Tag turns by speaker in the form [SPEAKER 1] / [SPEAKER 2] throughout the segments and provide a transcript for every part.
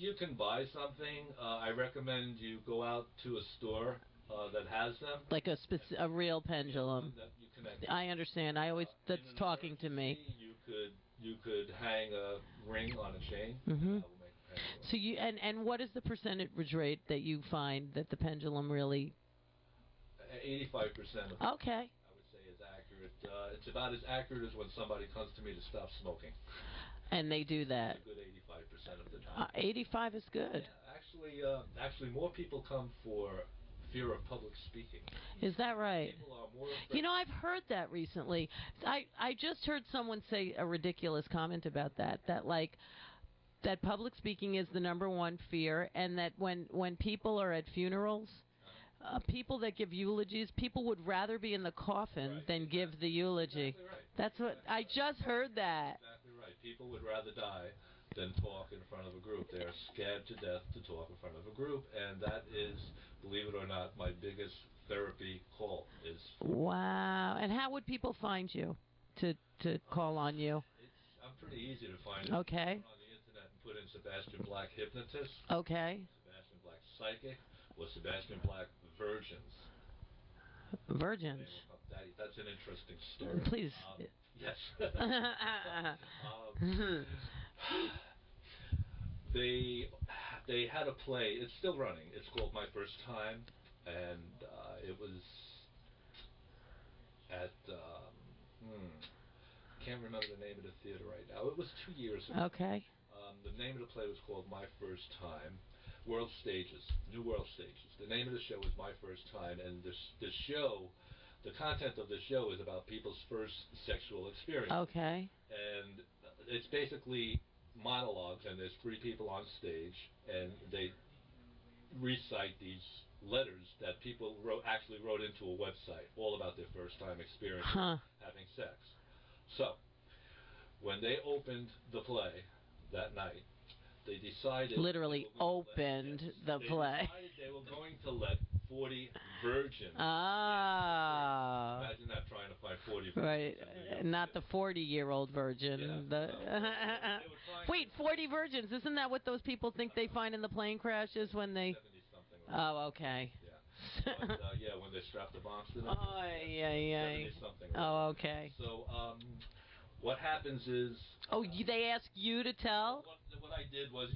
[SPEAKER 1] you can buy something. I recommend you go out to a store that has them.
[SPEAKER 2] Like a real pendulum.
[SPEAKER 1] That you connect.
[SPEAKER 2] I understand. I always that's talking to me.
[SPEAKER 1] You could hang a ring on a chain.
[SPEAKER 2] Mm-hmm.
[SPEAKER 1] That will make a pendulum.
[SPEAKER 2] So you and what is the percentage rate that you find that the pendulum really?
[SPEAKER 1] 85%.
[SPEAKER 2] Okay.
[SPEAKER 1] I would say is accurate. It's about as accurate as when somebody comes to me to stop smoking.
[SPEAKER 2] And they do that.
[SPEAKER 1] It's a good 85% of the time.
[SPEAKER 2] 85 is good.
[SPEAKER 1] Yeah, actually, more people come for fear of public speaking.
[SPEAKER 2] Is that right?
[SPEAKER 1] People are more afraid.
[SPEAKER 2] You know, I've heard that recently. I just heard someone say a ridiculous comment about that that public speaking is the number one fear, and that when people are at funerals, people that give eulogies, people would rather be in the coffin than give the eulogy.
[SPEAKER 1] Exactly right.
[SPEAKER 2] That's what I just heard that.
[SPEAKER 1] Exactly right. People would rather die than talk in front of a group. They are scared to death to talk in front of a group, and that is, believe it or not, my biggest therapy call is.
[SPEAKER 2] Wow. And how would people find you to call on you?
[SPEAKER 1] I'm pretty easy to find.
[SPEAKER 2] Okay.
[SPEAKER 1] On the internet and put in Sebastian Black hypnotist.
[SPEAKER 2] Okay.
[SPEAKER 1] Sebastian Black psychic or Sebastian Black virgins.
[SPEAKER 2] Virgins.
[SPEAKER 1] That's an interesting story.
[SPEAKER 2] Please.
[SPEAKER 1] Yes. They had a play. It's still running. It's called My First Time, and it was at can't remember the name of the theater right now. It was 2 years ago.
[SPEAKER 2] Okay.
[SPEAKER 1] The name of the play was called My First Time. World Stages, New World Stages. The name of the show was My First Time, and the content of the show is about people's first sexual experience.
[SPEAKER 2] Okay.
[SPEAKER 1] And it's basically monologues, and there's 3 people on stage, and they recite these letters that people actually wrote into a website, all about their first time experience having sex. So, when they opened the play that night, they decided...
[SPEAKER 2] Literally opened the play.
[SPEAKER 1] They decided they were going to let 40 virgins... Imagine that, trying to find 40 virgins.
[SPEAKER 2] Right, not the 40-year-old virgin.
[SPEAKER 1] Yeah,
[SPEAKER 2] Wait, 40 virgins, isn't that what those people think they find in the plane crashes when they...
[SPEAKER 1] 70-something.
[SPEAKER 2] Oh, okay.
[SPEAKER 1] Yeah. But, yeah, when they strap the bombs to them.
[SPEAKER 2] Oh, yeah.
[SPEAKER 1] 70-something.
[SPEAKER 2] Oh, okay.
[SPEAKER 1] So, what happens is...
[SPEAKER 2] they ask you to tell?
[SPEAKER 1] What I did was, a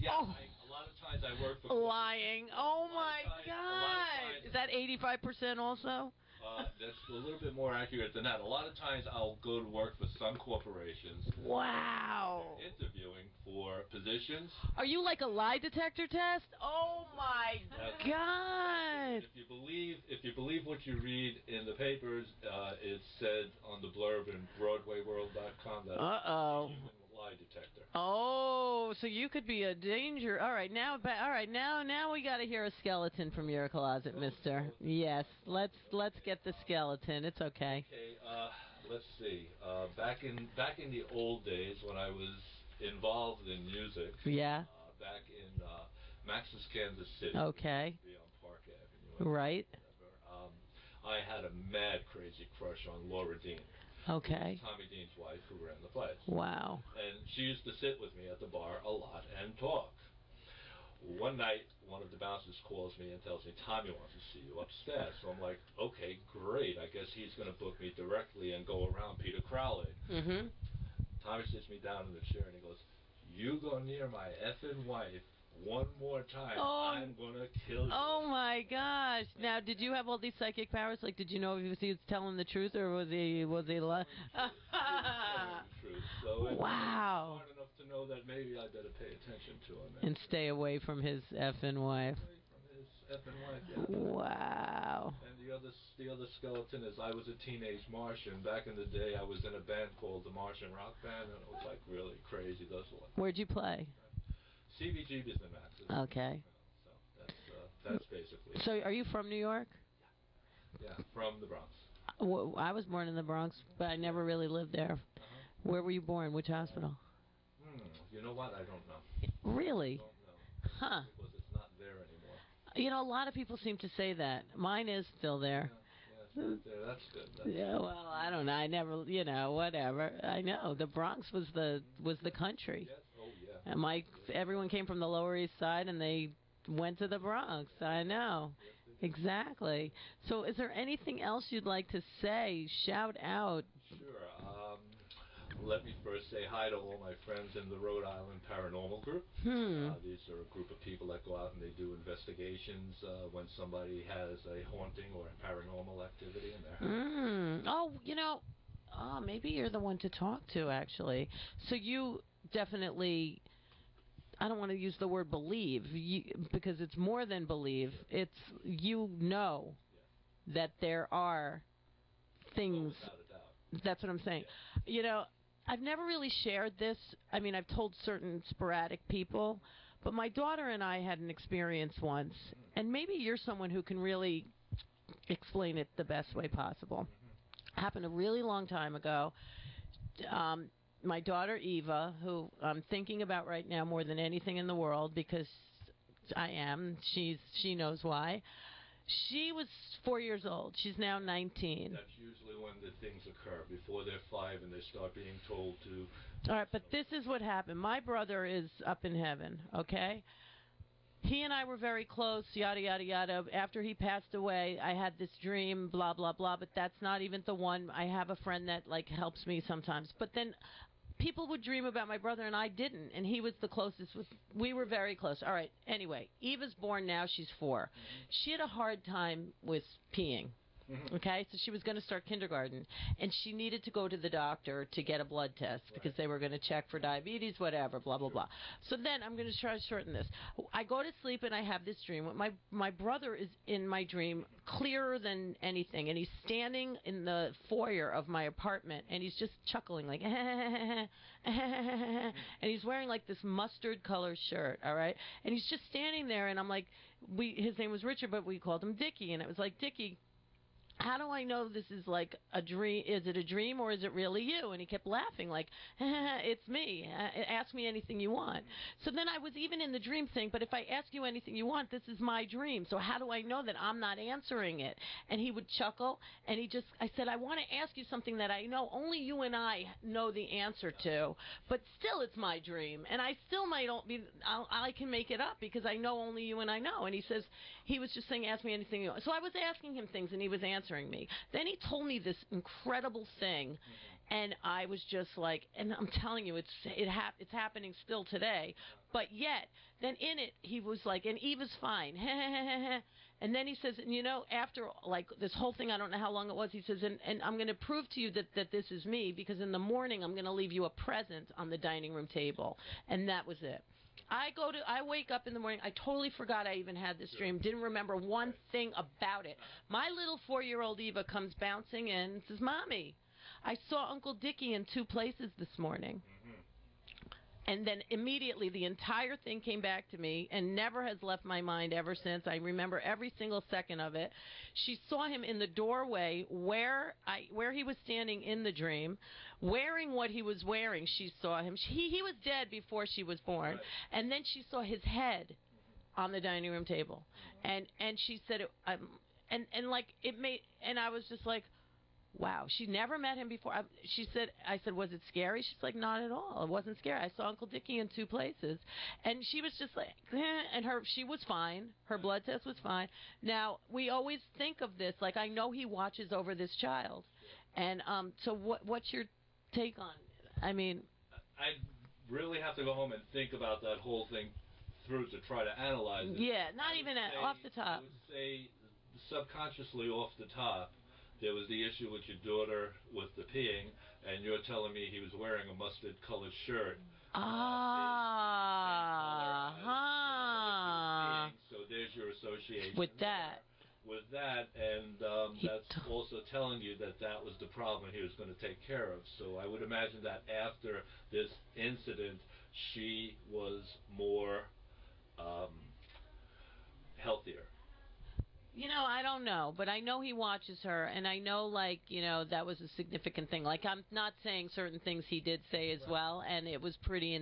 [SPEAKER 1] lot of times I work for...
[SPEAKER 2] Lying. Oh, my God. Is that 85% also?
[SPEAKER 1] That's a little bit more accurate than that. A lot of times I'll go to work for some corporations.
[SPEAKER 2] Wow.
[SPEAKER 1] Interviewing for positions.
[SPEAKER 2] Are you like a lie detector test? Oh my God.
[SPEAKER 1] If you believe what you read in the papers, it's said on the blurb in BroadwayWorld.com that lie detector.
[SPEAKER 2] Oh, so you could be a danger. All right, now we got to hear a skeleton from your closet, mister. Yes, let's get the skeleton. It's okay.
[SPEAKER 1] Okay, let's see. Back in the old days when I was involved in music.
[SPEAKER 2] Yeah.
[SPEAKER 1] Back in Max's, Kansas City.
[SPEAKER 2] Okay.
[SPEAKER 1] On Park Avenue.
[SPEAKER 2] Right.
[SPEAKER 1] I had a mad, crazy crush on Laura Dean.
[SPEAKER 2] Okay.
[SPEAKER 1] Tommy Dean's wife, who ran the place.
[SPEAKER 2] Wow.
[SPEAKER 1] And she used to sit with me at the bar a lot and talk. One night, one of the bouncers calls me and tells me, Tommy wants to see you upstairs. So I'm like, okay, great. I guess he's going to book me directly and go around Peter Crowley.
[SPEAKER 2] Mm-hmm.
[SPEAKER 1] Tommy sits me down in the chair and he goes, you go near my effing wife one more time, I'm going to kill you.
[SPEAKER 2] Oh, my gosh. Now, did you have all these psychic powers? Like, did you know if he was telling the truth or was he lying?
[SPEAKER 1] The truth. So
[SPEAKER 2] wow.
[SPEAKER 1] Smart enough to know that maybe I better pay attention to him.
[SPEAKER 2] And stay away from his effing wife.
[SPEAKER 1] Away from his effing wife, yeah.
[SPEAKER 2] Wow.
[SPEAKER 1] And the other skeleton is I was a teenage Martian. Back in the day, I was in a band called the Martian Rock Band, and it was like really crazy.
[SPEAKER 2] Where'd you play?
[SPEAKER 1] CBGB's the Maxes.
[SPEAKER 2] Okay.
[SPEAKER 1] So that's basically.
[SPEAKER 2] So are you from New York?
[SPEAKER 1] Yeah, from the Bronx.
[SPEAKER 2] I was born in the Bronx, but I never really lived there. Where were you born? Which hospital?
[SPEAKER 1] You know what? I don't know.
[SPEAKER 2] Really?
[SPEAKER 1] I don't know.
[SPEAKER 2] Huh.
[SPEAKER 1] Because it's not there anymore.
[SPEAKER 2] You know, a lot of people seem to say that. Mine is still there.
[SPEAKER 1] Yeah, it's not there. That's good.
[SPEAKER 2] Yeah, well, I don't know. I never, whatever. I know the Bronx was the country.
[SPEAKER 1] Yes. Oh, yeah.
[SPEAKER 2] And everyone came from the Lower East Side, and they went to the Bronx. I know. Exactly. So is there anything else you'd like to say? Shout out.
[SPEAKER 1] Sure. Let me first say hi to all my friends in the Rhode Island Paranormal Group. These are a group of people that go out and they do investigations when somebody has a haunting or a paranormal activity in their house.
[SPEAKER 2] Oh, maybe you're the one to talk to, actually. So you definitely, I don't want to use the word believe, because it's more than believe. It's, that there are things.
[SPEAKER 1] Without a doubt.
[SPEAKER 2] That's what I'm saying.
[SPEAKER 1] Yeah.
[SPEAKER 2] I've never really shared this. I mean, I've told certain sporadic people, but my daughter and I had an experience once, and maybe you're someone who can really explain it the best way possible. Happened a really long time ago. My daughter Eva, who I'm thinking about right now more than anything in the world, because I am. She knows why. She was 4 years old. She's now 19.
[SPEAKER 1] That's usually when the things occur, before they're 5 and they start being told to...
[SPEAKER 2] All right, but this is what happened. My brother is up in heaven, okay? He and I were very close, yada, yada, yada. After he passed away, I had this dream, blah, blah, blah, but that's not even the one. I have a friend that, helps me sometimes. But then people would dream about my brother, and I didn't, and he was the closest. We were very close. All right, anyway, Eva's born now. She's 4. She had a hard time with peeing. Okay, so she was going to start kindergarten, and she needed to go to the doctor to get a blood test because they were going to check for diabetes, whatever, blah, blah, blah. So then I'm going to try to shorten this. I go to sleep, and I have this dream. My brother is in my dream, clearer than anything, and he's standing in the foyer of my apartment, and he's just chuckling, like, and he's wearing, this mustard color shirt, all right? And he's just standing there, and I'm like, his name was Richard, but we called him Dickie, and it was like, Dickie, how do I know this is like a dream? Is it a dream or is it really you? And he kept laughing like, it's me. Ask me anything you want. So then I was even in the dream saying, but if I ask you anything you want, this is my dream. So how do I know that I'm not answering it? And he would chuckle, and I said, I want to ask you something that I know only you and I know the answer to, but still it's my dream. And I still might not be, I can make it up because I know only you and I know. And he was just saying, ask me anything you want. So I was asking him things, and he was answering me. Then he told me this incredible thing, and I was just like, and I'm telling you, it's happening still today. But yet, then in it, he was like, and Eva's fine. And then he says, after this whole thing, I don't know how long it was, he says, and I'm going to prove to you that this is me, because in the morning I'm going to leave you a present on the dining room table. And that was it. I wake up in the morning. I totally forgot I even had this dream. Didn't remember one thing about it. My little 4-year-old Eva comes bouncing in and says, Mommy, I saw Uncle Dickie in 2 places this morning. And then immediately the entire thing came back to me and never has left my mind ever since. I remember every single second of it. She saw him in the doorway where he was standing in the dream, wearing what he was wearing. She saw him. He was dead before she was born. Right. And then she saw his head on the dining room table. And she said, and I was just like, wow, she never met him before. I said, was it scary? She's like, not at all. It wasn't scary. I saw Uncle Dickie in 2 places. And she was just like, and she was fine. Her blood test was fine. Now, we always think of this, like, I know he watches over this child. And so what's your take on it? I mean,
[SPEAKER 1] I really have to go home and think about that whole thing through to try to analyze it.
[SPEAKER 2] Yeah, not even off the top.
[SPEAKER 1] I would say subconsciously off the top, there was the issue with your daughter with the peeing, and you're telling me he was wearing a mustard-colored shirt. So there's your association
[SPEAKER 2] with that.
[SPEAKER 1] With that, and that's also telling you that was the problem he was going to take care of. So I would imagine that after this incident, she was more healthier.
[SPEAKER 2] I don't know, but I know he watches her, and I know, that was a significant thing. I'm not saying certain things he did say as well, and it was pretty